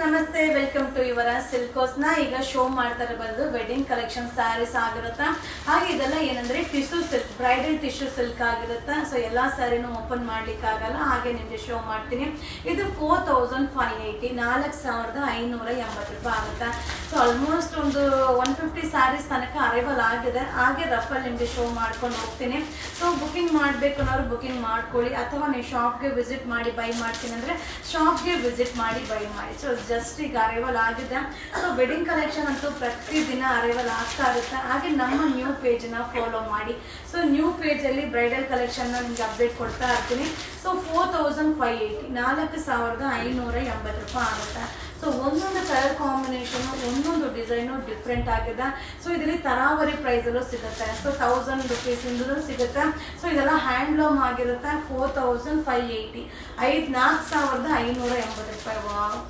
ನಮಸ್ತೆ, welcome to ಯುವರ ಸಿಲ್ಕೋಸ್. ನ ಈಗ ಶೋ ಮಾಡ್ತಾ ಇರೋದು ವೆಡ್ಡಿಂಗ್ ಕಲೆಕ್ಷನ್ ಸ್ಯಾರೀಸ್ ಆಗಿರುತ್ತಾ. ಹಾಗೆ ಇದೆಲ್ಲ ಏನಂದ್ರೆ tissue silk, bridal tissue silk ಆಗಿರುತ್ತಾ. ಸೊ ಎಲ್ಲಾ ಸ್ಯಾರಿನೂ ಓಪನ್ ಮಾಡ್ಲಿಕ್ಕೆ ಆಗಲ್ಲ, ಹಾಗೆ ನಿಮ್ಗೆ ಶೋ ಮಾಡ್ತೀನಿ. ಇದು 4580, 4580 ರೂಪಾಯಿ ಆಗುತ್ತಾ. ಸೊ ಆಲ್ಮೋಸ್ಟ್ ಒಂದು 150 ಸ್ಯಾರೀಸ್ ತನಕ ಅರೈವಲ್ ಆಗಿದೆ. ಹಾಗೆ ರಫಲ್ ನಿಮ್ಗೆ ಶೋ ಮಾಡ್ಕೊಂಡು ಹೋಗ್ತೀನಿ. ಸೊ ಬುಕಿಂಗ್ ಮಾಡ್ಬೇಕು ಅನ್ನೋರು ಬುಕಿಂಗ್ ಮಾಡ್ಕೊಳ್ಳಿ, ಅಥವಾ ನೀವು ಶಾಪ್ಗೆ ವಿಸಿಟ್ ಮಾಡಿ ಬೈ ಮಾಡ್ತೀನಿ ಅಂದ್ರೆ ಶಾಪ್ಗೆ ವಿಸಿಟ್ ಮಾಡಿ ಬೈ ಮಾಡಿ. ಸೊ ಜಸ್ಟ್ ಈಗ ಅರೈವಲ್ ಆಗಿದೆ. ಸೊ ವೆಡ್ಡಿಂಗ್ ಕಲೆಕ್ಷನ್ ಅಂತೂ ಪ್ರತಿದಿನ ಅರೈವಲ್ ಆಗ್ತಾ ಇರುತ್ತೆ. ಹಾಗೆ ನಮ್ಮ ನ್ಯೂ ಪೇಜ್ನ ಫಾಲೋ ಮಾಡಿ. ಸೊ ನ್ಯೂ ಪೇಜಲ್ಲಿ ಬ್ರೈಡಲ್ ಕಲೆಕ್ಷನ್ನ ನಿಮ್ಗೆ ಅಪ್ಡೇಟ್ ಕೊಡ್ತಾ ಇರ್ತೀನಿ. ಸೊ 4580, 4580 ರೂಪಾಯಿ ಆಗುತ್ತೆ. ಸೊ ಒಂದೊಂದು ಕಲರ್ ಕಾಂಬಿನೇಷನ್, ಒಂದೊಂದು ಡಿಸೈನು ಡಿಫ್ರೆಂಟ್ ಆಗಿದೆ. ಸೊ ಇದರಲ್ಲಿ ತರಾವರಿ ಪ್ರೈಸಲ್ಲೂ ಸಿಗುತ್ತೆ. ಸೊ 1000 ರೂಪೀಸ್ ಇಂದಲೂ ಸಿಗುತ್ತೆ. ಸೊ ಇದೆಲ್ಲ ಹ್ಯಾಂಡ್ಲೂಮ್ ಆಗಿರುತ್ತೆ. 4580, 4580 ರೂಪಾಯಿ. ವಾವ್,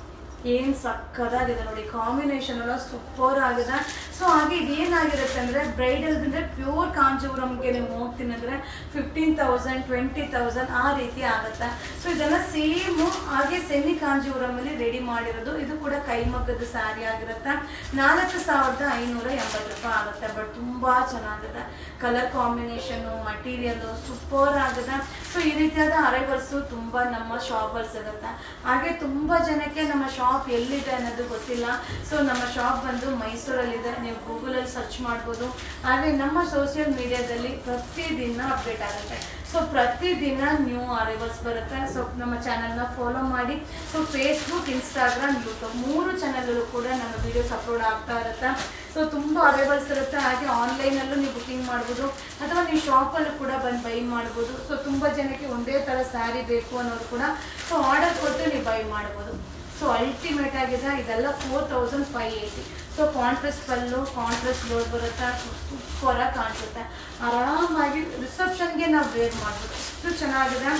ಏನು ಸಕ್ಕದಾಗಿದೆ ನೋಡಿ, ಕಾಂಬಿನೇಷನ್ ಎಲ್ಲ ಸೂಪರ್ ಆಗಿದೆ. ಸೊ ಹಾಗೆ ಇದೇನಾಗಿರುತ್ತೆ ಅಂದರೆ ಬ್ರೈಡಲ್ ಅಂದರೆ ಪ್ಯೂರ್ ಕಾಂಜೀವರಂಗೆ ನೀವು ಹೋಗ್ತೀನಿ ಅಂದರೆ 15,000, 20,000 ಆ ರೀತಿ ಆಗುತ್ತೆ. ಸೊ ಇದೆಲ್ಲ ಸೇಮು. ಹಾಗೆ ಸೆಮಿ ಕಾಂಜೀವರಮಲ್ಲಿ ರೆಡಿ ಮಾಡಿರೋದು. ಇದು ಕೂಡ ಕೈಮಗ್ಗದ ಸ್ಯಾರಿ ಆಗಿರುತ್ತೆ. 4580 ರೂಪಾಯಿ ಆಗುತ್ತೆ. ಬಟ್ ತುಂಬ ಚೆನ್ನಾಗಿದೆ. ಕಲರ್ ಕಾಂಬಿನೇಷನು, ಮಟೀರಿಯಲ್ಲು ಸೂಪರ್ ಆಗಿದೆ. ಸೊ ಈ ರೀತಿಯಾದ ಅರೈವಲ್ಸು ತುಂಬ ನಮ್ಮ ಶಾಪಲ್ಲಿ ಸಿಗುತ್ತೆ. ಹಾಗೆ ತುಂಬ ಜನಕ್ಕೆ ನಮ್ಮ ಶಾಪ್ ಎಲ್ಲಿದೆ ಅನ್ನೋದು ಗೊತ್ತಿಲ್ಲ. ಸೊ ನಮ್ಮ ಶಾಪ್ ಬಂದು ಮೈಸೂರಲ್ಲಿದೆ. ನೀವು ಗೂಗಲಲ್ಲಿ ಸರ್ಚ್ ಮಾಡ್ಬೋದು. ಹಾಗೆ ನಮ್ಮ ಸೋಷಿಯಲ್ ಮೀಡಿಯಾದಲ್ಲಿ ಪ್ರತಿದಿನ ಅಪ್ಡೇಟ್ ಆಗುತ್ತೆ. ಸೊ ಪ್ರತಿದಿನ ನ್ಯೂ ಅರೈವಲ್ಸ್ ಬರುತ್ತೆ. ಸೊ ನಮ್ಮ ಚಾನಲ್ನ ಫಾಲೋ ಮಾಡಿ. ಸೊ ಫೇಸ್ಬುಕ್, ಇನ್ಸ್ಟಾಗ್ರಾಮ್, ಯೂಟ್ಯೂಬ್ 3 ಚಾನಲಲ್ಲೂ ಕೂಡ ನಮ್ಮ ವೀಡಿಯೋಸ್ ಅಪ್ಲೋಡ್ ಆಗ್ತಾ ಇರುತ್ತೆ. ಸೊ ತುಂಬ ಅರೈವಲ್ಸ್ ಇರುತ್ತೆ. ಹಾಗೆ ಆನ್ಲೈನಲ್ಲೂ ನೀವು ಬುಕಿಂಗ್ ಮಾಡ್ಬೋದು, ಅಥವಾ ನೀವು ಶಾಪಲ್ಲೂ ಕೂಡ ಬಂದು ಬೈ ಮಾಡ್ಬೋದು. ಸೊ ತುಂಬ ಜನಕ್ಕೆ ಒಂದೇ ಥರ ಸ್ಯಾರಿ ಬೇಕು ಅನ್ನೋರು ಕೂಡ ಸೊ ಆರ್ಡರ್ ಕೊಟ್ಟು ನೀವು ಬೈ ಮಾಡ್ಬೋದು. ಸೊ ಅಲ್ಟಿಮೇಟ್ ಆಗಿದೆ. ಇದೆಲ್ಲ 4580. ಸೊ ಕಾಂಟ್ರಾಸ್ಟ್ ಪಲ್ಲು, ಕಾಂಟ್ರಾಸ್ಟ್ ಬ್ಲೌಸ್ ಬರುತ್ತೆ. ಸೂಪರಾಗಿ ಕಾಣಿಸುತ್ತೆ. ಆರಾಮಾಗಿ ರಿಸೆಪ್ಷನ್ಗೆ ನಾವು ವೇರ್ ಮಾಡ್ಬೋದು. ಅಷ್ಟು ಚೆನ್ನಾಗಿದೆ.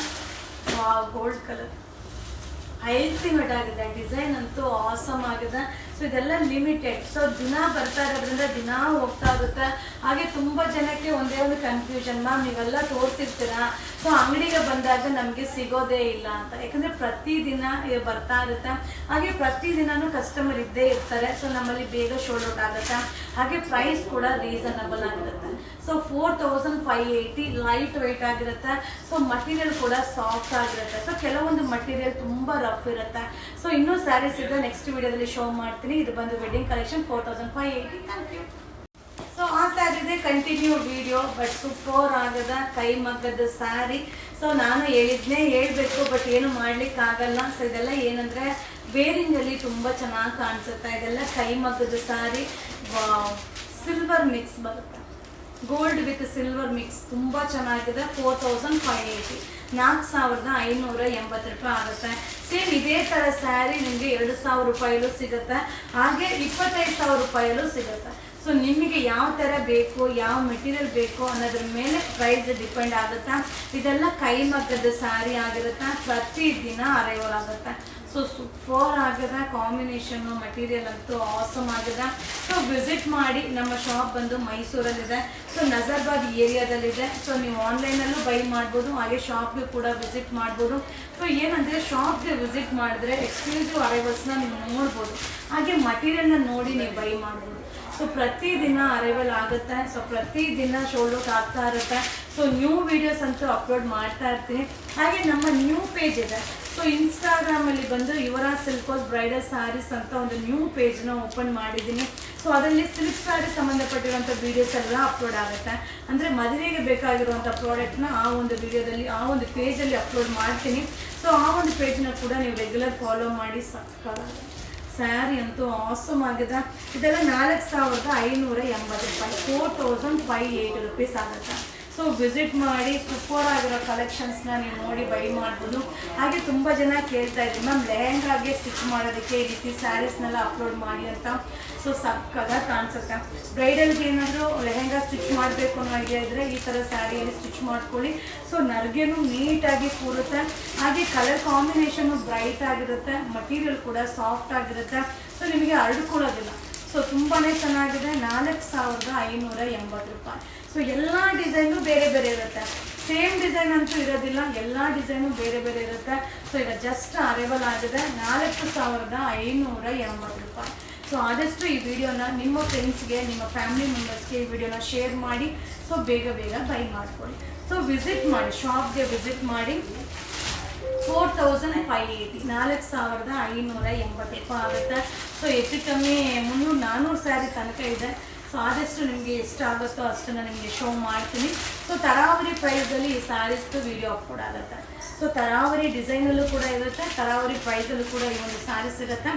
ಗೋಲ್ಡ್ ಕಲರ್ ಅಲ್ಟಿಮೇಟ್ ಆಗಿದೆ. ಡಿಸೈನ್ ಅಂತೂ ಆಸಮ್ ಆಗಿದೆ. ಸೊ ಇದೆಲ್ಲ ಲಿಮಿಟೆಡ್. ಸೊ ದಿನ ಬರ್ತಾ ಇರೋದ್ರಿಂದ ದಿನ ಹೋಗ್ತಾ ಇರುತ್ತೆ. ಹಾಗೆ ತುಂಬ ಜನಕ್ಕೆ ಒಂದೇ ಒಂದು ಕನ್ಫ್ಯೂಷನ್, ಮ್ಯಾಮ್ ನೀವೆಲ್ಲ ತೋರಿಸಿರ್ತೀರಾ, ಸೊ ಅಂಗಡಿಗೆ ಬಂದಾಗ ನಮಗೆ ಸಿಗೋದೇ ಇಲ್ಲ ಅಂತ. ಯಾಕಂದರೆ ಪ್ರತಿದಿನ ಬರ್ತಾ ಇರುತ್ತೆ. ಹಾಗೆ ಪ್ರತಿದಿನನೂ ಕಸ್ಟಮರ್ ಇದ್ದೇ ಇರ್ತಾರೆ. ಸೊ ನಮ್ಮಲ್ಲಿ ಬೇಗ ಶೋಲ್ಡ್ ಔಟ್ ಆಗುತ್ತೆ. ಹಾಗೆ ಪ್ರೈಸ್ ಕೂಡ ರೀಸನಬಲ್ ಆಗಿರುತ್ತೆ. ಸೊ 4580, ಲೈಟ್ ವೆಯ್ಟ್ ಆಗಿರುತ್ತೆ. ಸೊ ಮಟೀರಿಯಲ್ ಕೂಡ ಸಾಫ್ಟ್ ಆಗಿರುತ್ತೆ. ಸೊ ಕೆಲವೊಂದು ಮಟೀರಿಯಲ್ ತುಂಬ ರಫ್ ಇರುತ್ತೆ. ಸೊ ಇನ್ನೂ ಸ್ಯಾರೀಸ್ ಇದೆ, ನೆಕ್ಸ್ಟ್ ವಿಡಿಯೋದಲ್ಲಿ ಶೋ ಮಾಡ್ತೀನಿ. ಇದು ಬಂದು wedding collection 4580. Thank you. So ಆ ಸ್ಯಾರಿದೆ ಕಂಟಿನ್ಯೂ ವಿಡಿಯೋ. ಬಟ್ ಸೂಪರ್ ಆಗದ ಕೈಮಗ್ಗದ ಸ್ಯಾರಿ. ಸೊ ನಾನು ಹೇಳಿದ್ನೇ ಹೇಳಬೇಕು, ಬಟ್ ಏನು ಮಾಡ್ಲಿಕ್ಕಾಗಲ್ಲ. ಸೊ ಇದೆಲ್ಲ ಏನಂದರೆ ವೇರಿಂಗಲ್ಲಿ ತುಂಬ ಚೆನ್ನಾಗಿ ಕಾಣಿಸುತ್ತೆ. ಇದೆಲ್ಲ ಕೈಮಗ್ಗದ ಸ್ಯಾರಿ. ಸಿಲ್ವರ್ ಮಿಕ್ಸ್ ಬರುತ್ತೆ, ಗೋಲ್ಡ್ ವಿತ್ ಸಿಲ್ವರ್ ಮಿಕ್ಸ್. ತುಂಬ ಚೆನ್ನಾಗಿದೆ. 4580, 4580 ರೂಪಾಯಿ ಆಗುತ್ತೆ. ಸೇಮ್ ಇದೇ ಥರ ಸ್ಯಾರಿ ನಿಮಗೆ 2000 ರೂಪಾಯಲ್ಲೂ ಸಿಗುತ್ತೆ. ಹಾಗೆ 25,000 ರೂಪಾಯಲ್ಲೂ ಸಿಗುತ್ತೆ. ಸೊ ನಿಮಗೆ ಯಾವ ಥರ ಬೇಕು, ಯಾವ ಮೆಟೀರಿಯಲ್ ಬೇಕು ಅನ್ನೋದ್ರ ಮೇಲೆ ಪ್ರೈಸ್ ಡಿಪೆಂಡ್ ಆಗುತ್ತೆ. ಇದೆಲ್ಲ ಕೈಮಗ್ಗದ ಸ್ಯಾರಿ ಆಗಿರುತ್ತೆ. ಪ್ರತಿದಿನ ಅರೈವಲ್ ಆಗುತ್ತೆ. ಸೊ ಸೂಪರ್ ಆಗಿದೆ. ಕಾಂಬಿನೇಷನ್ನು, ಮಟೀರಿಯಲ್ ಅಂತೂ ಆಸಮ್ ಆಗಿದೆ. ಸೊ ವಿಸಿಟ್ ಮಾಡಿ. ನಮ್ಮ ಶಾಪ್ ಬಂದು ಮೈಸೂರಲ್ಲಿದೆ. ಸೊ ನಜರ್ಬಾದ್ ಏರಿಯಾದಲ್ಲಿದೆ. ಸೊ ನೀವು ಆನ್ಲೈನಲ್ಲೂ ಬೈ ಮಾಡ್ಬೋದು, ಹಾಗೆ ಶಾಪ್ಗೆ ಕೂಡ ವಿಸಿಟ್ ಮಾಡ್ಬೋದು. ಸೊ ಏನಂದರೆ ಶಾಪ್ಗೆ ವಿಸಿಟ್ ಮಾಡಿದ್ರೆ ಎಕ್ಸ್ಕ್ಲೂಸಿವ್ ಅರೈವಲ್ಸ್ನ ನೀವು ನೋಡ್ಬೋದು. ಹಾಗೆ ಮಟೀರಿಯಲ್ನ ನೋಡಿ ನೀವು ಬೈ ಮಾಡ್ಬೋದು. ಸೊ ಪ್ರತಿದಿನ ಅರೈವಲ್ ಆಗುತ್ತೆ. ಸೊ ಪ್ರತಿದಿನ ಶೋಲ್ಡ್ ಔಟ್ ಆಗ್ತಾ ಇರುತ್ತೆ. ಸೊ ನ್ಯೂ ವೀಡಿಯೋಸ್ ಅಂತೂ ಅಪ್ಲೋಡ್ ಮಾಡ್ತಾ ಇರ್ತೀನಿ. ಹಾಗೆ ನಮ್ಮ ನ್ಯೂ ಪೇಜ್ ಇದೆ. ಸೊ ಇನ್ಸ್ಟಾಗ್ರಾಮಲ್ಲಿ ಬಂದು ಯುವರ ಸಿಲ್ಕೋಸ್ ಬ್ರೈಡಲ್ ಸ್ಯಾರೀಸ್ ಅಂತ ಒಂದು ನ್ಯೂ ಪೇಜ್ನ ಓಪನ್ ಮಾಡಿದ್ದೀನಿ. ಸೊ ಅದರಲ್ಲಿ ಸಿಲ್ಕ್ ಸ್ಯಾರಿ ಸಂಬಂಧಪಟ್ಟಿರುವಂಥ ವೀಡಿಯೋಸ್ ಎಲ್ಲ ಅಪ್ಲೋಡ್ ಆಗುತ್ತೆ. ಅಂದರೆ ಮದುವೆಗೆ ಬೇಕಾಗಿರುವಂಥ ಪ್ರಾಡಕ್ಟ್ನ ಆ ಒಂದು ವಿಡಿಯೋದಲ್ಲಿ, ಆ ಒಂದು ಪೇಜಲ್ಲಿ ಅಪ್ಲೋಡ್ ಮಾಡ್ತೀನಿ. ಸೊ ಆ ಒಂದು ಪೇಜ್ನ ಕೂಡ ನೀವು ರೆಗ್ಯುಲರ್ ಫಾಲೋ ಮಾಡಿ. ಸಕ್ಕತ್ತಾಗಿದೆ. ಸ್ಯಾರಿ ಅಂತೂ ಆಸಮ್ ಆಗಿದೆ. ಇದೆಲ್ಲ 4580 ರೂಪಾಯಿ, 4580 ರೂಪೀಸ್ ಆಗುತ್ತೆ. ಸೊ ವಿಸಿಟ್ ಮಾಡಿ. ಸೂಪರ್ ಆಗಿರೋ ಕಲೆಕ್ಷನ್ಸ್ನ ನೀವು ನೋಡಿ ಬೈ ಮಾಡ್ಬೋದು. ಹಾಗೆ ತುಂಬ ಜನ ಕೇಳ್ತಾ ಇದ್ದೀವಿ, ಮ್ಯಾಮ್ ಲೆಹೆಂಗಾಗೆ ಸ್ಟಿಚ್ ಮಾಡೋದಕ್ಕೆ ಈ ರೀತಿ ಸ್ಯಾರೀಸ್ನೆಲ್ಲ ಅಪ್ಲೋಡ್ ಮಾಡಿ ಅಂತ. ಸೊ ಸಕ್ಕದಾಗಿ ಕಾಣಿಸುತ್ತೆ. ಬ್ರೈಡಲ್ಗೆ ಏನಾದರೂ ಲೆಹೆಂಗಾ ಸ್ಟಿಚ್ ಮಾಡಬೇಕು ಅನ್ನೋ ಐಡಿಯಾ ಇದ್ದರೆ ಈ ಥರ ಸ್ಯಾರಿಯಲ್ಲಿ ಸ್ಟಿಚ್ ಮಾಡ್ಕೊಳ್ಳಿ. ಸೊ ನರ್ಗೆನೂ ನೀಟಾಗಿ ಕೂರುತ್ತೆ. ಹಾಗೆ ಕಲರ್ ಕಾಂಬಿನೇಷನ್ನು ಬ್ರೈಟ್ ಆಗಿರುತ್ತೆ. ಮಟೀರಿಯಲ್ ಕೂಡ ಸಾಫ್ಟ್ ಆಗಿರುತ್ತೆ. ಸೊ ನಿಮಗೆ ಹರಡ್ಕೊಳ್ಳೋದಿಲ್ಲ. ಸೊ ತುಂಬಾ ಚೆನ್ನಾಗಿದೆ. 4580 ರೂಪಾಯಿ. ಸೊ ಎಲ್ಲ ಡಿಸೈನು ಬೇರೆ ಬೇರೆ ಇರುತ್ತೆ. ಸೇಮ್ ಡಿಸೈನ್ ಅಂತೂ ಇರೋದಿಲ್ಲ, ಎಲ್ಲ ಡಿಸೈನು ಬೇರೆ ಬೇರೆ ಇರುತ್ತೆ. ಸೊ ಈಗ ಜಸ್ಟ್ ಅರೈವಲ್ ಆಗಿದೆ 4580 ರೂಪಾಯಿ. ಸೊ ಆದಷ್ಟು ಈ ವಿಡಿಯೋನ ನಿಮ್ಮ ಫ್ರೆಂಡ್ಸ್ಗೆ, ನಿಮ್ಮ ಫ್ಯಾಮಿಲಿ ಮೆಂಬರ್ಸ್ಗೆ ಈ ವಿಡಿಯೋನ ಶೇರ್ ಮಾಡಿ. ಸೊ ಬೇಗ ಬೇಗ ಬೈ ಮಾಡ್ಕೊಳ್ಳಿ. ಸೊ ವಿಸಿಟ್ ಮಾಡಿ, ಶಾಪ್ಗೆ ವಿಸಿಟ್ ಮಾಡಿ. 4580 4580 ರೂಪಾಯಿ ಆಗುತ್ತೆ. ಸೊ ಹೆಚ್ಚು ಕಮ್ಮಿ 300-400 ಸ್ಯಾರಿ ತನಕ ಇದೆ. ಸೊ ಆದಷ್ಟು ನಿಮಗೆ ಎಷ್ಟಾಗುತ್ತೋ ಅಷ್ಟನ್ನು ನಿಮಗೆ ಶೋ ಮಾಡ್ತೀನಿ. ಸೊ ತರಾವರಿ ಪ್ರೈಸಲ್ಲಿ ಈ ಸ್ಯಾರೀಸ್ದು ವಿಡಿಯೋ ಅಪ್ಲೋಡ್ ಆಗುತ್ತೆ. ಸೊ ತರಾವರಿ ಡಿಸೈನಲ್ಲೂ ಕೂಡ ಇರುತ್ತೆ, ತರಾವರಿ ಪ್ರೈಸಲ್ಲೂ ಕೂಡ ಈ ಒಂದು ಸ್ಯಾರೀಸ್ ಇರುತ್ತೆ.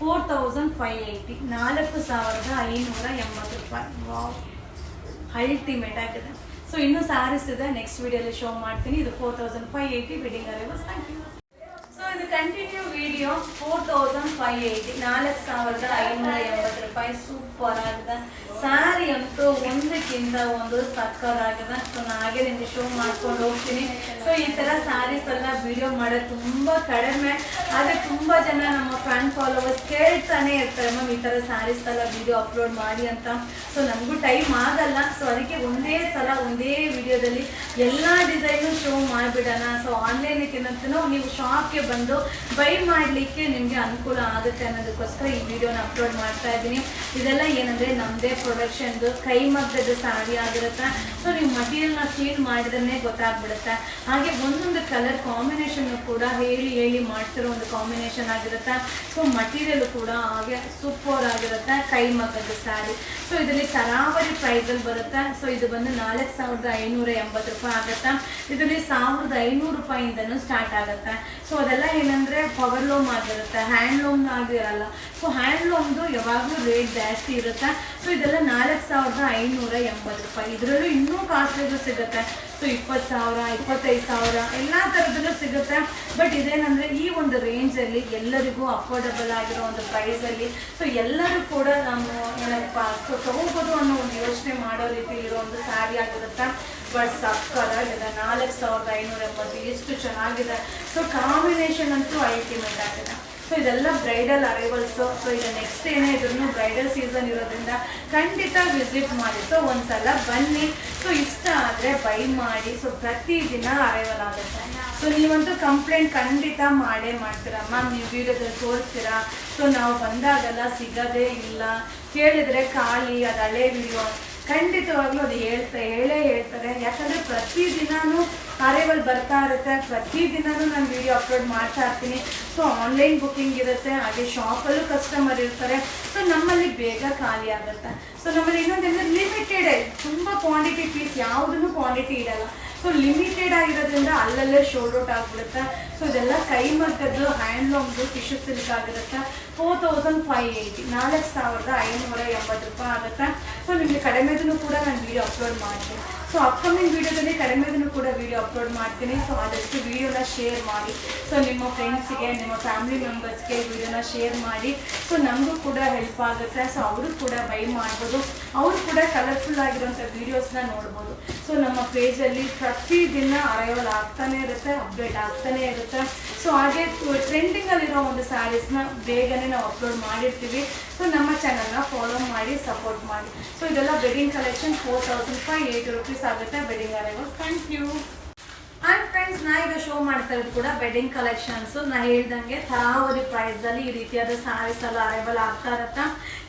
4580 4580 ರೂಪಾಯಿ. ವಾವ್, ಅಲ್ಟಿಮೇಟ್ ಆಗಿದೆ. ಸೊ ಇನ್ನೂ ಸ್ಯಾರೀಸ್ ಇದೆ, ನೆಕ್ಸ್ಟ್ ವಿಡಿಯೋಲಿ ಶೋ ಮಾಡ್ತೀನಿ. ಇದು 4580 wedding arrivals. Thank you. So ಇದು ಕಂಟಿನ್ಯೂ ವಿಡಿಯೋ 4580 4580 ರೂಪಾಯಿ. ಸೂಪರ್ ಆಗಿದೆ ಸ್ಯಾರಿ ಅಂತೂ, ಒಂದಕ್ಕಿಂತ ಒಂದು ಸಕ್ಕತ್ತಾಗಿದೆ. ಸೊ ನಾನು ಹಾಗೆ ನಿಮಗೆ ಶೋ ಮಾಡ್ಕೊಂಡು ಹೋಗ್ತೀನಿ. ಸೊ ಈ ಥರ ಸ್ಯಾರೀಸ್ ಎಲ್ಲ ವಿಡಿಯೋ ಮಾಡೋದು ತುಂಬ ಕಡಿಮೆ. ಆದರೆ ತುಂಬ ಜನ ನಮ್ಮ ಫ್ಯಾನ್ ಫಾಲೋವರ್ಸ್ ಕೇಳ್ತಾನೆ ಇರ್ತಾರೆ, ಮ್ಯಾಮ್ ಈ ಥರ ಸ್ಯಾರೀಸ್ ಎಲ್ಲ ವಿಡಿಯೋ ಅಪ್ಲೋಡ್ ಮಾಡಿ ಅಂತ. ಸೊ ನಮಗೂ ಟೈಮ್ ಆಗಲ್ಲ. ಸೊ ಅದಕ್ಕೆ ಒಂದೇ ಸಲ ಒಂದೇ ವಿಡಿಯೋದಲ್ಲಿ ಎಲ್ಲ ಡಿಸೈನು ಶೋ ಮಾಡಿಬಿಡೋಣ. ಸೊ ಆನ್ಲೈನ್ಗಿಂತನೂ ನೀವು ಶಾಪ್ಗೆ ಬಂದು ಬೈ ಮಾಡಲಿಕ್ಕೆ ನಿಮಗೆ ಅನುಕೂಲ ಆಗುತ್ತೆ ಅನ್ನೋದಕ್ಕೋಸ್ಕರ ಈ ವಿಡಿಯೋನ ಅಪ್ಲೋಡ್ ಮಾಡ್ತಾ ಇದ್ದೀನಿ. ಇದೆಲ್ಲ ಏನಂದರೆ ನಮ್ಮದೇ ಪ್ರೊಡಕ್ಷನ್ದು ಕೈಮಗ್ಗದ ಸ್ಯಾರಿ ಆಗಿರುತ್ತೆ. ಸೊ ನೀವು ಮಟೀರಿಯಲ್ನ ಫೀಲ್ ಮಾಡಿದ್ರೆ ಗೊತ್ತಾಗ್ಬಿಡುತ್ತೆ. ಹಾಗೆ ಒಂದೊಂದು ಕಲರ್ ಕಾಂಬಿನೇಷನ್ ಕೂಡ ಹೇಳಿ ಮಾಡ್ತಿರೋ ಒಂದು ಕಾಂಬಿನೇಷನ್ ಆಗಿರುತ್ತೆ. ಸೊ ಮಟೀರಿಯಲ್ ಕೂಡ ಹಾಗೆ ಸೂಪರ್ ಆಗಿರುತ್ತೆ, ಕೈಮಗ್ಗದ ಸ್ಯಾರಿ. ಸೊ ಇದರಲ್ಲಿ ತರಾವರಿ ಪ್ರೈಸಲ್ಲಿ ಬರುತ್ತೆ. ಸೊ ಇದು ಬಂದು 4580 ರೂಪಾಯಿ ಆಗುತ್ತೆ. ಇದರಲ್ಲಿ 1500 ರೂಪಾಯಿಂದನೂ ಸ್ಟಾರ್ಟ್ ಆಗುತ್ತೆ. ಸೊ ಅದೆಲ್ಲ ಏನಂದರೆ ಪವರ್ಲೂಮ್ ಆಗಿರುತ್ತೆ, ಹ್ಯಾಂಡ್ಲೂಮ್ ಆಗಿರಲ್ಲ. ಸೊ ಹ್ಯಾಂಡ್ಲೂಮ್ದು ಯಾವಾಗಲೂ ರೇಟ್ ಜಾಸ್ತಿ ಇರುತ್ತೆ. ಸೊ ಇದೆಲ್ಲ 4580 ರೂಪಾಯಿ. ಇದರಲ್ಲೂ ಇನ್ನೂ ಕಾಸ್ಟ್ಲಿದು ಸಿಗುತ್ತೆ. ಸೊ 20,000 25,000 ಎಲ್ಲ ಥರದಲ್ಲೂ ಸಿಗುತ್ತೆ. ಬಟ್ ಇದೇನಂದರೆ ಈ ಒಂದು ರೇಂಜಲ್ಲಿ ಎಲ್ಲರಿಗೂ ಅಫೋರ್ಡಬಲ್ ಆಗಿರೋ ಒಂದು ಪ್ರೈಸಲ್ಲಿ, ಸೊ ಎಲ್ಲರೂ ಕೂಡ ನಾವು ಏನಪ್ಪ ಸೊ ತೊಗೋಬೋದು ಅನ್ನೋ ಒಂದು ಯೋಚನೆ ಮಾಡೋ ರೀತಿ ಇರೋ ಒಂದು ಸ್ಯಾರಿ ಆಗಿರುತ್ತೆ. ಬಟ್ ಸಕ್ಕತ್ತಾಗಿದೆ 4580 ಎಷ್ಟು ಚೆನ್ನಾಗಿದೆ. ಸೊ ಕಾಂಬಿನೇಷನ್ ಅಂತೂ ಅಲ್ಟಿಮೇಟ್ ಆಗಿದೆ. ಸೊ ಇದೆಲ್ಲ ಬ್ರೈಡಲ್ ಅರೈವಲ್ಸು. ಸೊ ಈಗ ನೆಕ್ಸ್ಟ್ ಏನೇ ಇದ್ರೂ ಬ್ರೈಡಲ್ ಸೀಸನ್ ಇರೋದ್ರಿಂದ ಖಂಡಿತ ವಿಸಿಟ್ ಮಾಡಿ. ಸೊ ಒಂದ್ಸಲ ಬನ್ನಿ. ಸೊ ಇಷ್ಟ ಆದರೆ ಬೈ ಮಾಡಿ. ಸೊ ಪ್ರತಿದಿನ ಅರೈವಲ್ ಆಗುತ್ತೆ. ಸೊ ನೀವಂತೂ ಕಂಪ್ಲೇಂಟ್ ಖಂಡಿತ ಮಾಡೇ ಮಾಡ್ತೀರಾ, ಮ್ಯಾಮ್ ನೀವು ವಿಡಿಯೋದಲ್ಲಿ ತೋರಿಸ್ತೀರಾ, ಸೊ ನಾವು ಬಂದಾಗೆಲ್ಲ ಸಿಗೋದೇ ಇಲ್ಲ, ಕೇಳಿದರೆ ಖಾಲಿ, ಅದು ಹಳೆ ವಿಡಿಯೋ. ಖಂಡಿತವಾಗ್ಲೂ ಅದು ಹೇಳೇ ಹೇಳ್ತಾರೆ. ಯಾಕಂದರೆ ಪ್ರತಿದಿನವೂ ಅರೈವಲ್ ಬರ್ತಾ ಇರುತ್ತೆ, ಪ್ರತಿದಿನವೂ ನಾನು ವಿಡಿಯೋ ಅಪ್ಲೋಡ್ ಮಾಡ್ತಾ ಇರ್ತೀನಿ. ಸೊ ಆನ್ಲೈನ್ ಬುಕ್ಕಿಂಗ್ ಇರುತ್ತೆ, ಹಾಗೆ ಶಾಪಲ್ಲೂ ಕಸ್ಟಮರ್ ಇರ್ತಾರೆ. ಸೊ ನಮ್ಮಲ್ಲಿ ಬೇಗ ಖಾಲಿ ಆಗುತ್ತೆ. ಸೊ ನಮ್ಮಲ್ಲಿ ಇನ್ನೊಂದೇನಂದರೆ ಲಿಮಿಟೆಡ್, ತುಂಬ ಕ್ವಾಂಟಿಟಿ ಪೀಸ್ ಯಾವುದೂ ಕ್ವಾಂಟಿಟಿ ಇಡಲ್ಲ. ಸೊ ಲಿಮಿಟೆಡ್ ಆಗಿರೋದ್ರಿಂದ ಅಲ್ಲಲ್ಲೇ ಶೋಲ್ಡ್ ಔಟ್ ಆಗಿಬಿಡುತ್ತೆ. ಸೊ ಇದೆಲ್ಲ ಕೈಮಗ್ಗದ್ದು ಹ್ಯಾಂಡ್ಲೂಮ್ದು ಟಿಶ್ಯೂ ಸಿಲ್ಕ್ ಆಗಿರುತ್ತೆ. 4580 4580 ರೂಪಾಯಿ ಆಗುತ್ತೆ. ಸೊ ನಿಮಗೆ ಕಡಿಮೆದೂ ಕೂಡ ನಾನು ವಿಡಿಯೋ ಅಪ್ಲೋಡ್ ಮಾಡ್ತೀನಿ. ಸೊ ಅಪ್ಕಮಿಂಗ್ ವಿಡಿಯೋದಲ್ಲಿ ಕಡಿಮೆದೂ ಕೂಡ ವಿಡಿಯೋ ಅಪ್ಲೋಡ್ ಮಾಡ್ತೀನಿ. ಸೊ ಆದಷ್ಟು ವಿಡಿಯೋನ ಶೇರ್ ಮಾಡಿ. ಸೊ ನಿಮ್ಮ ಫ್ರೆಂಡ್ಸಿಗೆ, ನಿಮ್ಮ ಫ್ಯಾಮಿಲಿ ಮೆಂಬರ್ಸ್ಗೆ ವಿಡಿಯೋನ ಶೇರ್ ಮಾಡಿ. ಸೊ ನಮಗೂ ಕೂಡ ಹೆಲ್ಪ್ ಆಗುತ್ತೆ. ಸೊ ಅವರು ಕೂಡ ಬೈ ಮಾಡ್ಬೋದು, ಅವರು ಕೂಡ ಕಲರ್ಫುಲ್ ಆಗಿರೋಂಥ ವೀಡಿಯೋಸ್ನ ನೋಡ್ಬೋದು. ಸೊ ನಮ್ಮ ಪೇಜಲ್ಲಿ ಪ್ರತಿದಿನ ಅರೈವಲ್ ಆಗ್ತಾನೆ ಇರುತ್ತೆ, ಅಪ್ಡೇಟ್ ಆಗ್ತಾನೆ ಇರುತ್ತೆ. ಸೊ ಹಾಗೆ ಟ್ರೆಂಡಿಂಗಲ್ಲಿರೋ ಒಂದು ಸ್ಯಾರೀಸ್ನ ಬೇಗನೆ ನಾವು ಅಪ್ಲೋಡ್ ಮಾಡಿರ್ತೀವಿ. ಸೊ ನಮ್ಮ ಚಾನಲ್ನ ಫಾಲೋ ಮಾಡಿ, ಸಪೋರ್ಟ್ ಮಾಡಿ. ಸೊ ಇದೆಲ್ಲ ವೆಡ್ಡಿಂಗ್ ಕಲೆಕ್ಷನ್ 4580 ರೂಪೀಸ್ ಆಗುತ್ತೆ wedding arrivals. Thank you. And friends, ನಾ ಈಗ ಶೋ ಮಾಡ್ತಾ ಇರೋದು ಕೂಡ ವೆಡ್ಡಿಂಗ್ ಕಲೆಕ್ಷನ್ಸು. ನಾ ಹೇಳ್ದಂಗೆ ತರಾವರಿ ಪ್ರೈಸಲ್ಲಿ ಈ ರೀತಿಯಾದ ಸ್ಯಾರೀಸ್ ಎಲ್ಲ ಅರೈವಲ್ ಆಗ್ತಾ ಇರುತ್ತೆ.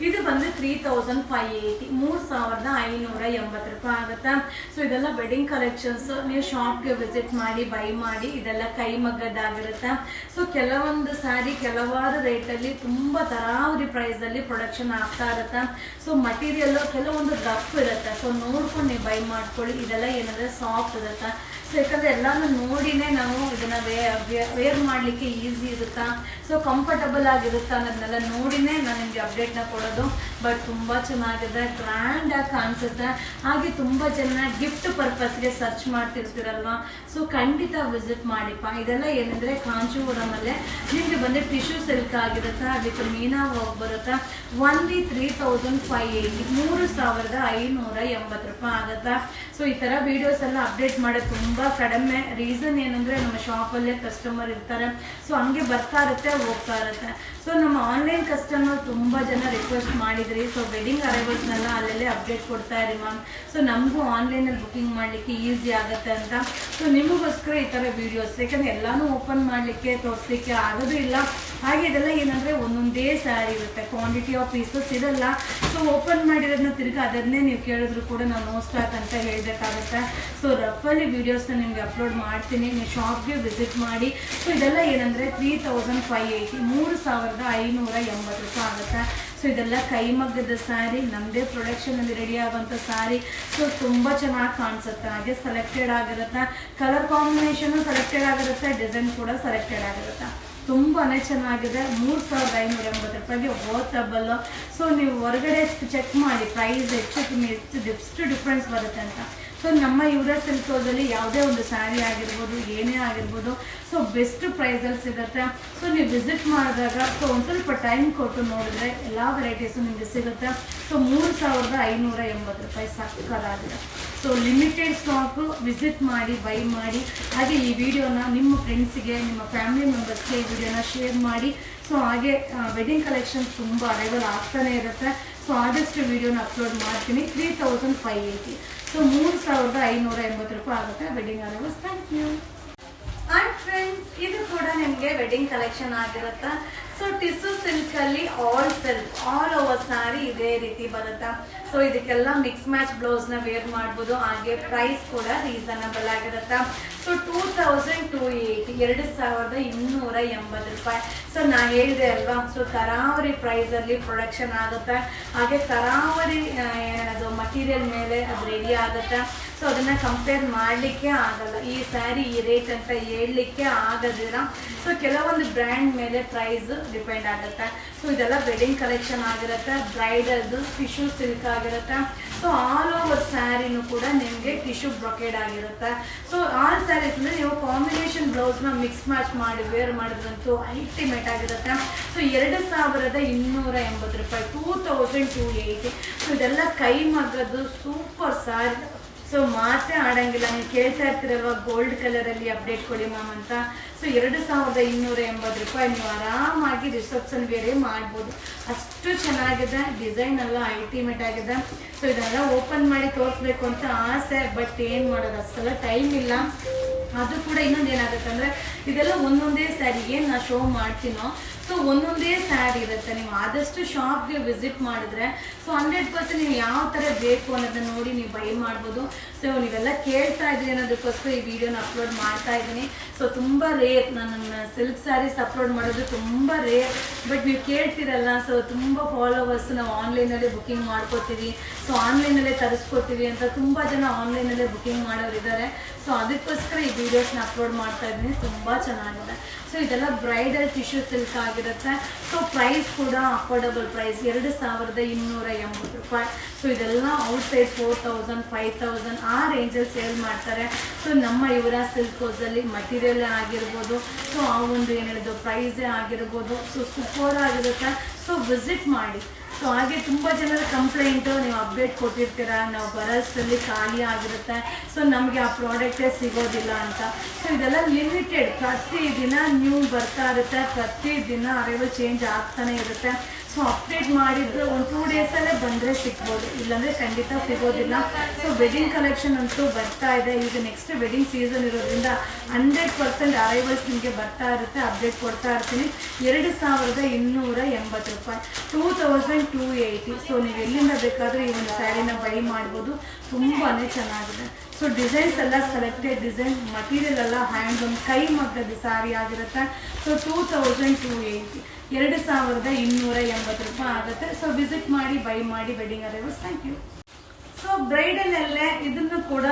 ಇದು ಬಂದು 3580 3580 ರೂಪಾಯಿ ಆಗುತ್ತೆ. ಸೊ ಇದೆಲ್ಲ ವೆಡ್ಡಿಂಗ್ ಕಲೆಕ್ಷನ್ಸು. ನೀವು ಶಾಪ್ಗೆ ವಿಸಿಟ್ ಮಾಡಿ, ಬೈ ಮಾಡಿ. ಇದೆಲ್ಲ ಕೈಮಗ್ಗದ್ದಾಗಿರುತ್ತೆ. ಸೊ ಕೆಲವೊಂದು ಸ್ಯಾರಿ ಕೆಲವಾರು ರೇಟಲ್ಲಿ ತುಂಬ ತರಾವರಿ ಪ್ರೈಸಲ್ಲಿ ಪ್ರೊಡಕ್ಷನ್ ಆಗ್ತಾ ಇರುತ್ತೆ. ಸೊ ಮಟೀರಿಯಲ್ಲು ಕೆಲವೊಂದು ರಫ್ ಇರುತ್ತೆ. ಸೊ ನೋಡ್ಕೊಂಡು ನೀವು ಬೈ ಮಾಡ್ಕೊಳ್ಳಿ. ಇದೆಲ್ಲ ಏನಂದರೆ ಸಾಫ್ಟ್ ಇರುತ್ತೆ. ಸೊ ಯಾಕಂದರೆ ಎಲ್ಲನೂ ನೋಡಿನೇ ನಾವು ಇದನ್ನು ವೇರ್ ಮಾಡಲಿಕ್ಕೆ ಈಸಿ ಇರುತ್ತಾ, ಸೊ ಕಂಫರ್ಟಬಲ್ ಆಗಿರುತ್ತಾ ಅನ್ನೋದನ್ನೆಲ್ಲ ನೋಡಿನೇ ನಾನು ನಿಮಗೆ ಅಪ್ಡೇಟ್ನ ಕೊಡೋದು. ಬಟ್ ತುಂಬ ಚೆನ್ನಾಗಿದೆ, ಗ್ರ್ಯಾಂಡಾಗಿ ಕಾಣಿಸುತ್ತೆ. ಹಾಗೆ ತುಂಬ ಜನ ಗಿಫ್ಟ್ ಪರ್ಪಸ್ಗೆ ಸರ್ಚ್ ಮಾಡ್ತಿರ್ತೀರಲ್ವ, ಸೊ ಖಂಡಿತ ವಿಸಿಟ್ ಮಾಡಿಪ್ಪ. ಇದೆಲ್ಲ ಏನಂದರೆ ಕಾಂಚೀಪುರಮಲ್ಲೇ ನಿಮಗೆ ಬಂದು ಟಿಶ್ಯೂ ಸಿಲ್ಕ್ ಆಗಿರುತ್ತೆ, ಅದಕ್ಕೆ ಮೀನಾ ವರ್ಕ್ ಬರುತ್ತೆ. ಓನ್ಲಿ 3580 3580 ರೂಪಾಯಿ ಆಗುತ್ತೆ. ಸೊ ಈ ಥರ ವೀಡಿಯೋಸ್ ಎಲ್ಲ ಅಪ್ಡೇಟ್ ಮಾಡೋದು ತುಂಬ ಕಡಿಮೆ. ಕಡಿಮೆ. ರೀಸನ್ ಏನಂದರೆ ನಮ್ಮ ಶಾಪಲ್ಲೇ ಕಸ್ಟಮರ್ ಇರ್ತಾರೆ, ಸೊ ಹಂಗೆ ಬರ್ತಾ ಇರುತ್ತೆ ಹೋಗ್ತಾ ಇರುತ್ತೆ. ಸೊ ನಮ್ಮ ಆನ್ಲೈನ್ ಕಸ್ಟಮರ್ ತುಂಬ ಜನ ರಿಕ್ವೆಸ್ಟ್ ಮಾಡಿದ್ರಿ, ಸೊ ವೆಡ್ಡಿಂಗ್ ಅರೈವಲ್ಸ್ನೆಲ್ಲ ಅಲ್ಲೇ ಅಪ್ಡೇಟ್ ಕೊಡ್ತಾ ಇರಿ ಮ್ಯಾಮ್, ಸೊ ನಮಗೂ ಆನ್ಲೈನಲ್ಲಿ ಬುಕಿಂಗ್ ಮಾಡಲಿಕ್ಕೆ ಈಸಿ ಆಗುತ್ತೆ ಅಂತ. ಸೊ ನಿಮಗೋಸ್ಕರ ಈ ಥರ ವೀಡಿಯೋಸ್, ಯಾಕಂದರೆ ಎಲ್ಲನೂ ಓಪನ್ ಮಾಡಲಿಕ್ಕೆ ತೋರಿಸ್ಲಿಕ್ಕೆ ಆಗೋದು ಇಲ್ಲ. ಹಾಗೆ ಇದೆಲ್ಲ ಏನಂದರೆ ಒಂದೊಂದೇ ಸ್ಯಾರಿ ಇರುತ್ತೆ, ಕ್ವಾಂಟಿಟಿ ಆಫ್ ಪೀಸಸ್ ಇರಲ್ಲ. ಸೊ ಓಪನ್ ಮಾಡಿರೋದನ್ನ ತಿರ್ಗಿ ಅದನ್ನೇ ನೀವು ಕೇಳಿದ್ರು ಕೂಡ ನಾವು ನೋ ಸ್ಟಾಕ್ ಅಂತ ಹೇಳಬೇಕಾಗುತ್ತೆ. ಸೊ ರಫಲ್ಲಿ ವೀಡಿಯೋಸ್ನ ನಿಮಗೆ ಅಪ್ಲೋಡ್ ಮಾಡ್ತೀನಿ, ನೀವು ಶಾಪ್ಗೆ ವಿಸಿಟ್ ಮಾಡಿ. ಸೊ ಇದೆಲ್ಲ ಏನಂದರೆ 3580 3580 ರೂಪಾಯಿ ಆಗುತ್ತೆ. ಸೊ ಇದೆಲ್ಲ ಕೈಮಗ್ಗದ ಸ್ಯಾರಿ, ನಮ್ಮದೇ ಪ್ರೊಡಕ್ಷನಲ್ಲಿ ರೆಡಿ ಆಗುವಂಥ ಸ್ಯಾರಿ. ಸೊ ತುಂಬ ಚೆನ್ನಾಗಿ ಕಾಣಿಸುತ್ತೆ, ಹಾಗೆ ಸೆಲೆಕ್ಟೆಡ್ ಆಗಿರುತ್ತೆ, ಕಲರ್ ಕಾಂಬಿನೇಷನು ಸೆಲೆಕ್ಟೆಡ್ ಆಗಿರುತ್ತೆ, ಡಿಸೈನ್ ಕೂಡ ಸೆಲೆಕ್ಟೆಡ್ ಆಗಿರುತ್ತೆ. ತುಂಬಾ ಚೆನ್ನಾಗಿದೆ. 3580 ರೂಪಾಯಿಗೆ ವರ್ತಬಲ್. ಸೊ ನೀವು ಹೊರಗಡೆ ಚೆಕ್ ಮಾಡಿ ಪ್ರೈಸ್ ಎಷ್ಟು ಡಿಫ್ರೆನ್ಸ್ ಬರುತ್ತೆ ಅಂತ. ಸೊ ನಮ್ಮ ಯುವರಾಜ್ ಸಿಲ್ಕ್ ಹೌಸಲ್ಲಿ ಯಾವುದೇ ಒಂದು ಸ್ಯಾರಿ ಆಗಿರ್ಬೋದು, ಏನೇ ಆಗಿರ್ಬೋದು, ಸೊ ಬೆಸ್ಟ್ ಪ್ರೈಸಲ್ಲಿ ಸಿಗುತ್ತೆ. ಸೊ ನೀವು ವಿಸಿಟ್ ಮಾಡಿದಾಗ ಸೊ ಒಂದು ಸ್ವಲ್ಪ ಟೈಮ್ ಕೊಟ್ಟು ನೋಡಿದ್ರೆ ಎಲ್ಲ ವೆರೈಟೀಸು ನಿಮಗೆ ಸಿಗುತ್ತೆ. ಸೊ 3580 ರೂಪಾಯಿ ಸಕ್ಕತ್ತಾಗಿದೆ. ಸೊ ಲಿಮಿಟೆಡ್ ಸ್ಟಾಕು, ವಿಸಿಟ್ ಮಾಡಿ, ಬೈ ಮಾಡಿ. ಹಾಗೆ ಈ ವಿಡಿಯೋನ ನಿಮ್ಮ ಫ್ರೆಂಡ್ಸಿಗೆ, ನಿಮ್ಮ ಫ್ಯಾಮಿಲಿ ಮೆಂಬರ್ಸ್ಗೆ ಈ ವಿಡಿಯೋನ ಶೇರ್ ಮಾಡಿ. ಸೊ ಹಾಗೆ ವೆಡ್ಡಿಂಗ್ ಕಲೆಕ್ಷನ್ಸ್ ತುಂಬ ಅರೈವಲ್ ಆಗ್ತಾನೆ ಇರುತ್ತೆ. ಸೊ ಆದಷ್ಟು ವಿಡಿಯೋನ ಅಪ್ಲೋಡ್ ಮಾಡ್ತೀನಿ. 3580, ಸೊ 3580 ರೂಪಾಯಿ ಆಗುತ್ತೆ wedding arrivals. Thank you. And friends, ಇದು ಕೂಡ ನಿಮಗೆ ವೆಡ್ಡಿಂಗ್ ಕಲೆಕ್ಷನ್ ಆಗಿರುತ್ತೆ. ಸೊ ಟಿಶ್ಯೂ ಸಿಲ್ಕಲ್ಲಿ ಆಲ್ ಓವರ್ ಸ್ಯಾರಿ ಇದೇ ರೀತಿ ಬರುತ್ತೆ. ಸೊ ಇದಕ್ಕೆಲ್ಲ ಮಿಕ್ಸ್ ಮ್ಯಾಚ್ ಬ್ಲೌಸ್ನ ವೇರ್ ಮಾಡ್ಬೋದು. ಹಾಗೆ ಪ್ರೈಸ್ ಕೂಡ ರೀಸನಬಲ್ ಆಗಿರುತ್ತೆ. ಸೊ 2280, 2280 ರೂಪಾಯಿ. ಸೊ ನಾ ಹೇಳಿದೆ ಅಲ್ವಾ, ಸೊ ತರಾವರಿ ಪ್ರೈಸಲ್ಲಿ ಪ್ರೊಡಕ್ಷನ್ ಆಗುತ್ತೆ. ಹಾಗೆ ತರಾವರಿ ಅದು ಮಟೀರಿಯಲ್ ಮೇಲೆ ಅದು ರೆಡಿ ಆಗುತ್ತೆ. ಸೊ ಅದನ್ನು ಕಂಪೇರ್ ಮಾಡಲಿಕ್ಕೆ ಆಗಲ್ಲ. ಈ ಸ್ಯಾರಿ ಈ ರೇಟ್ ಅಂತ ಹೇಳಲಿಕ್ಕೆ ಆಗೋದಿಲ್ಲ. ಸೊ ಕೆಲವೊಂದು ಬ್ರ್ಯಾಂಡ್ ಮೇಲೆ ಪ್ರೈಸ್ ಡಿಪೆಂಡ್ ಆಗುತ್ತೆ. ಸೊ ಇದೆಲ್ಲ ವೆಡ್ಡಿಂಗ್ ಕಲೆಕ್ಷನ್ ಆಗಿರುತ್ತೆ, ಬ್ರೈಡಲ್ದು ಟಿಶ್ಯೂ ಸಿಲ್ಕ್ ಆಗಿರುತ್ತೆ. ಸೊ ಆಲ್ ಓವರ್ ಸ್ಯಾರಿನೂ ಕೂಡ ನಿಮಗೆ ಟಿಶ್ಯೂ ಬ್ರೊಕೇಡ್ ಆಗಿರುತ್ತೆ. ಸೊ ಆಲ್ ಸ್ಯಾರೀಸ್ ಅಂದರೆ ನೀವು ಕಾಂಬಿನೇಷನ್ ಬ್ಲೌಸ್ನ ಮಿಕ್ಸ್ ಮ್ಯಾಚ್ ಮಾಡಿ ವೇರ್ ಮಾಡಿದ್ರಂತೂ ಅಲ್ಟಿಮೇಟ್ ಆಗಿರುತ್ತೆ. ಸೊ 2280 ರೂಪಾಯಿ, 2280. ಸೊ ಇದೆಲ್ಲ ಕೈಮಗ್ಗದ್ದು ಸೂಪರ್ ಸ್ಯಾರಿ. ಸೊ ಮಾತೇ ಆಡಂಗಿಲ್ಲ. ನೀವು ಕೇಳ್ತಾ ಇರ್ತೀರಲ್ವ ಗೋಲ್ಡ್ ಕಲರಲ್ಲಿ ಅಪ್ಡೇಟ್ ಕೊಡಿ ಮ್ಯಾಮ್ ಅಂತ. ಸೊ 2280 ರೂಪಾಯಿ ನೀವು ಆರಾಮಾಗಿ ರಿಸೆಪ್ಷನ್ ಬೇರೆ ಮಾಡ್ಬೋದು. ಅಷ್ಟು ಚೆನ್ನಾಗಿದೆ, ಡಿಸೈನ್ ಎಲ್ಲ ಅಲ್ಟಿಮೇಟ್ ಆಗಿದೆ. ಸೊ ಇದೆಲ್ಲ ಓಪನ್ ಮಾಡಿ ತೋರಿಸ್ಬೇಕು ಅಂತ ಆಸೆ, ಬಟ್ ಏನು ಮಾಡೋದು, ಅಷ್ಟೆಲ್ಲ ಟೈಮ್ ಇಲ್ಲ. ಅದು ಕೂಡ ಇನ್ನೊಂದು ಏನಾಗುತ್ತೆ ಅಂದರೆ ಇದೆಲ್ಲ ಒಂದೊಂದೇ ಸ್ಯಾರಿ ಏನು ನಾನು ಶೋ ಮಾಡ್ತೀನೋ, ಸೊ ಒಂದೊಂದೇ ಸ್ಯಾರಿ ಇರುತ್ತೆ. ನೀವು ಆದಷ್ಟು ಶಾಪ್ಗೆ ವಿಸಿಟ್ ಮಾಡಿದ್ರೆ ಸೊ 100% ನೀವು ಯಾವ ಥರ ಬೇಕು ಅನ್ನೋದನ್ನ ನೋಡಿ ನೀವು ಬೈ ಮಾಡ್ಬೋದು. ಸೊ ನೀವೆಲ್ಲ ಕೇಳ್ತಾ ಇದ್ದೀರಿ ಅನ್ನೋದಕ್ಕೋಸ್ಕರ ಈ ವಿಡಿಯೋನ ಅಪ್ಲೋಡ್ ಮಾಡ್ತಾ ಇದ್ದೀನಿ. ಸೊ ತುಂಬ ರೇರ್, ನನ್ನ ಸಿಲ್ಕ್ ಸ್ಯಾರೀಸ್ ಅಪ್ಲೋಡ್ ಮಾಡೋದು ತುಂಬ ರೇರ್, ಬಟ್ ನೀವು ಕೇಳ್ತಿರಲ್ಲ. ಸೊ ತುಂಬ ಫಾಲೋವರ್ಸ್ ನಾವು ಆನ್ಲೈನಲ್ಲೇ ಬುಕ್ಕಿಂಗ್ ಮಾಡ್ಕೋತೀವಿ, ಸೊ ಆನ್ಲೈನಲ್ಲೇ ತರಿಸ್ಕೋತೀವಿ ಅಂತ ತುಂಬ ಜನ ಆನ್ಲೈನಲ್ಲೇ ಬುಕ್ಕಿಂಗ್ ಮಾಡೋರು ಇದ್ದಾರೆ. ಸೊ ಅದಕ್ಕೋಸ್ಕರ ಈ ವಿಡಿಯೋಸ್ನ ಅಪ್ಲೋಡ್ ಮಾಡ್ತಾ ಇದ್ದೀನಿ. ತುಂಬ ಚೆನ್ನಾಗಿದೆ. ಸೊ ಇದೆಲ್ಲ ಬ್ರೈಡಲ್ ಟಿಶ್ಯೂ ಸಿಲ್ಕ್ ಆಗಿರುತ್ತೆ. ಸೊ ಪ್ರೈಸ್ ಕೂಡ ಅಫೋರ್ಡಬಲ್ ಪ್ರೈಸ್, 2280 ರೂಪಾಯಿ. ಸೊ ಇದೆಲ್ಲ ಔಟ್ಸೈಡ್ 4000, 5000 ಆ ರೇಂಜಲ್ಲಿ ಸೇಲ್ ಮಾಡ್ತಾರೆ. ಸೊ ನಮ್ಮ ಯುವರಾಜ್ ಸಿಲ್ಕ್ ಹೌಸಲ್ಲಿ ಮಟೀರಿಯಲ್ ಆಗಿರ್ಬೋದು, ಸೊ ಆ ಒಂದು ಏನು ಹೇಳಿದ್ರು ಪ್ರೈಸೇ ಆಗಿರ್ಬೋದು, ಸೊ ಸೂಪರ್ ಆಗಿರುತ್ತೆ. ಸೊ ವಿಸಿಟ್ ಮಾಡಿ. ಸೊ ಹಾಗೆ ತುಂಬ ಜನರ ಕಂಪ್ಲೇಂಟು, ನೀವು ಅಪ್ಡೇಟ್ ಕೊಟ್ಟಿರ್ತೀರ, ನಾವು ಬರೋಷ್ಟರಲ್ಲಿ ಖಾಲಿ ಆಗಿರುತ್ತೆ, ಸೊ ನಮಗೆ ಆ ಪ್ರಾಡಕ್ಟೇ ಸಿಗೋದಿಲ್ಲ ಅಂತ. ಸೊ ಇದೆಲ್ಲ ಲಿಮಿಟೆಡ್, ಪ್ರತಿದಿನ ನ್ಯೂ ಬರ್ತಾ ಇರುತ್ತೆ, ಪ್ರತಿದಿನ ಅರೈವಲ್ ಚೇಂಜ್ ಆಗ್ತಾನೆ ಇರುತ್ತೆ. ಸೊ ಅಪ್ಡೇಟ್ ಮಾಡಿದ್ರು ಒಂದು 2 ಡೇಸಲ್ಲೇ ಬಂದರೆ ಸಿಗ್ಬೋದು, ಇಲ್ಲಾಂದರೆ ಖಂಡಿತ ಸಿಗೋದಿಲ್ಲ. ಸೊ ವೆಡ್ಡಿಂಗ್ ಕಲೆಕ್ಷನ್ ಅಂತೂ ಬರ್ತಾ ಇದೆ. ಈಗ ನೆಕ್ಸ್ಟ್ ವೆಡ್ಡಿಂಗ್ ಸೀಸನ್ ಇರೋದ್ರಿಂದ 100% ಅರೈವಲ್ಸ್ ನಿಮಗೆ ಬರ್ತಾ ಇರುತ್ತೆ, ಅಪ್ಡೇಟ್ ಕೊಡ್ತಾ ಇರ್ತೀನಿ. 2280 ರೂಪಾಯಿ, 2280. ಸೊ ನೀವು ಎಲ್ಲಿಂದ ಬೇಕಾದರೂ ಈ ಒಂದು ಸ್ಯಾರಿನ ಬೈ ಮಾಡ್ಬೋದು. ತುಂಬಾ ಚೆನ್ನಾಗಿದೆ. ಸೊ ಡಿಸೈನ್ಸ್ ಎಲ್ಲ ಸೆಲೆಕ್ಟೆಡ್ ಡಿಸೈನ್, ಮಟೀರಿಯಲ್ ಎಲ್ಲ ಹ್ಯಾಂಡ್ಲೂಮ್ ಕೈಮಗ್ಗದ ಸ್ಯಾರಿ ಆಗಿರುತ್ತೆ. ಸೊ 2280, 2280 ರೂಪಾಯಿ ಆಗುತ್ತೆ. ಸೊ ವಿಸಿಟ್ ಮಾಡಿ, ಬೈ ಮಾಡಿ wedding arrivals. Thank you. So ಬ್ರೈಡಲಲ್ಲೇ ಇದನ್ನು ಕೂಡ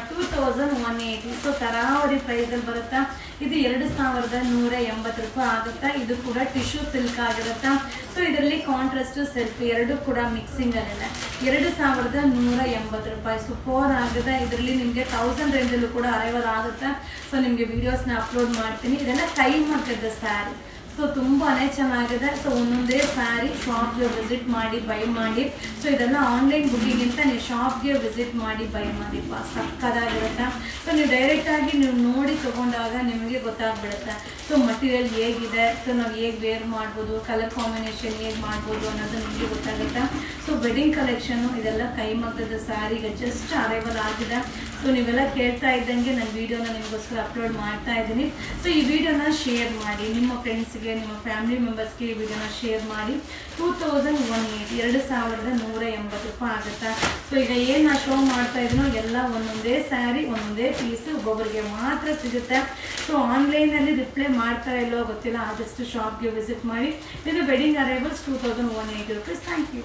2180. ಸೊ ತರಾವರಿ ಪ್ರೈಸಲ್ಲಿ ಬರುತ್ತಾ. ಇದು 2180 ರೂಪಾಯಿ ಆಗುತ್ತೆ. ಇದು ಕೂಡ ಟಿಶ್ಯೂ ಸಿಲ್ಕ್ ಆಗಿರುತ್ತೆ. ಸೊ ಇದರಲ್ಲಿ ಕಾಂಟ್ರಾಸ್ಟ್ ಸಿಲ್ಕ್ ಎರಡು ಕೂಡ ಮಿಕ್ಸಿಂಗ್ ಅಲ್ಲಿದೆ. 2180 ರೂಪಾಯಿ ಸೂಪರ್ ಆಗಿದೆ. ಇದರಲ್ಲಿ ನಿಮಗೆ 1000 ರೇಂಜಲ್ಲೂ ಕೂಡ ಅರೈವಲ್ ಆಗುತ್ತೆ. ಸೊ ನಿಮಗೆ ವಿಡಿಯೋಸ್ನ ಅಪ್ಲೋಡ್ ಮಾಡ್ತೀನಿ. ಇದೆಲ್ಲ ಕೈಮಗ್ಗದ ಸ್ಯಾರಿ. ಸೊ ತುಂಬಾ ಚೆನ್ನಾಗಿದೆ. ಸೊ ಒಂದೊಂದೇ ಸ್ಯಾರಿ ಶಾಪ್ಗೆ ವಿಸಿಟ್ ಮಾಡಿ ಬೈ ಮಾಡಿ. ಸೊ ಇದೆಲ್ಲ ಆನ್ಲೈನ್ ಬುಕ್ಕಿಂಗಿಂತ ನೀವು ಶಾಪ್ಗೆ ವಿಸಿಟ್ ಮಾಡಿ ಬೈ ಮಾಡಿಪ್ಪ, ಸಕ್ಕದಾಗಿರುತ್ತೆ. ಸೊ ನೀವು ಡೈರೆಕ್ಟಾಗಿ ನೀವು ನೋಡಿ ತೊಗೊಂಡಾಗ ನಿಮಗೆ ಗೊತ್ತಾಗ್ಬಿಡುತ್ತೆ ಸೊ ಮಟೀರಿಯಲ್ ಹೇಗಿದೆ, ಸೊ ನಾವು ಹೇಗೆ ವೇರ್ ಮಾಡ್ಬೋದು, ಕಲರ್ ಕಾಂಬಿನೇಷನ್ ಹೇಗೆ ಮಾಡ್ಬೋದು ಅನ್ನೋದು ನಿಮಗೆ ಗೊತ್ತಾಗುತ್ತೆ. ಸೊ ವೆಡ್ಡಿಂಗ್ ಕಲೆಕ್ಷನ್ನು ಇದೆಲ್ಲ ಕೈಮಗ್ಗದ ಸ್ಯಾರಿಗೆ ಜಸ್ಟ್ ಅರೈವಲ್ ಆಗಿದೆ. ಸೊ ನೀವೆಲ್ಲ ಕೇಳ್ತಾ ಇದ್ದಂಗೆ ನಾನು ವೀಡಿಯೋನ ನಿಮಗೋಸ್ಕರ ಅಪ್ಲೋಡ್ ಮಾಡ್ತಾ ಇದ್ದೀನಿ. ಸೊ ಈ ವಿಡಿಯೋನ ಶೇರ್ ಮಾಡಿ ನಿಮ್ಮ ಫ್ರೆಂಡ್ಸ್ಗೆ, ನಿಮ್ಮ ಫ್ಯಾಮಿಲಿ ಮೆಂಬರ್ಸ್ಗೆ ಈ ವಿಡಿಯೋನ ಶೇರ್ ಮಾಡಿ. 2180 ರೂಪಾಯಿ ಆಗುತ್ತೆ. ಸೊ ಈಗ ಏನು ನಾ ಶೋ ಮಾಡ್ತಾ ಇದ್ದೀನೋ ಎಲ್ಲ ಒಂದೊಂದೇ ಸ್ಯಾರಿ ಒಂದೊಂದೇ ಪೀಸು ಒಬ್ಬೊಬ್ಬರಿಗೆ ಮಾತ್ರ ಸಿಗುತ್ತೆ. ಸೊ ಆನ್ಲೈನಲ್ಲಿ ರಿಪ್ಲೈ ಮಾಡ್ತಾ ಇಲ್ಲೋ ಗೊತ್ತಿಲ್ಲ, ಆದಷ್ಟು ಶಾಪ್ಗೆ ವಿಸಿಟ್ ಮಾಡಿ. ಇದು wedding arrivals 2180 rupees. Thank you.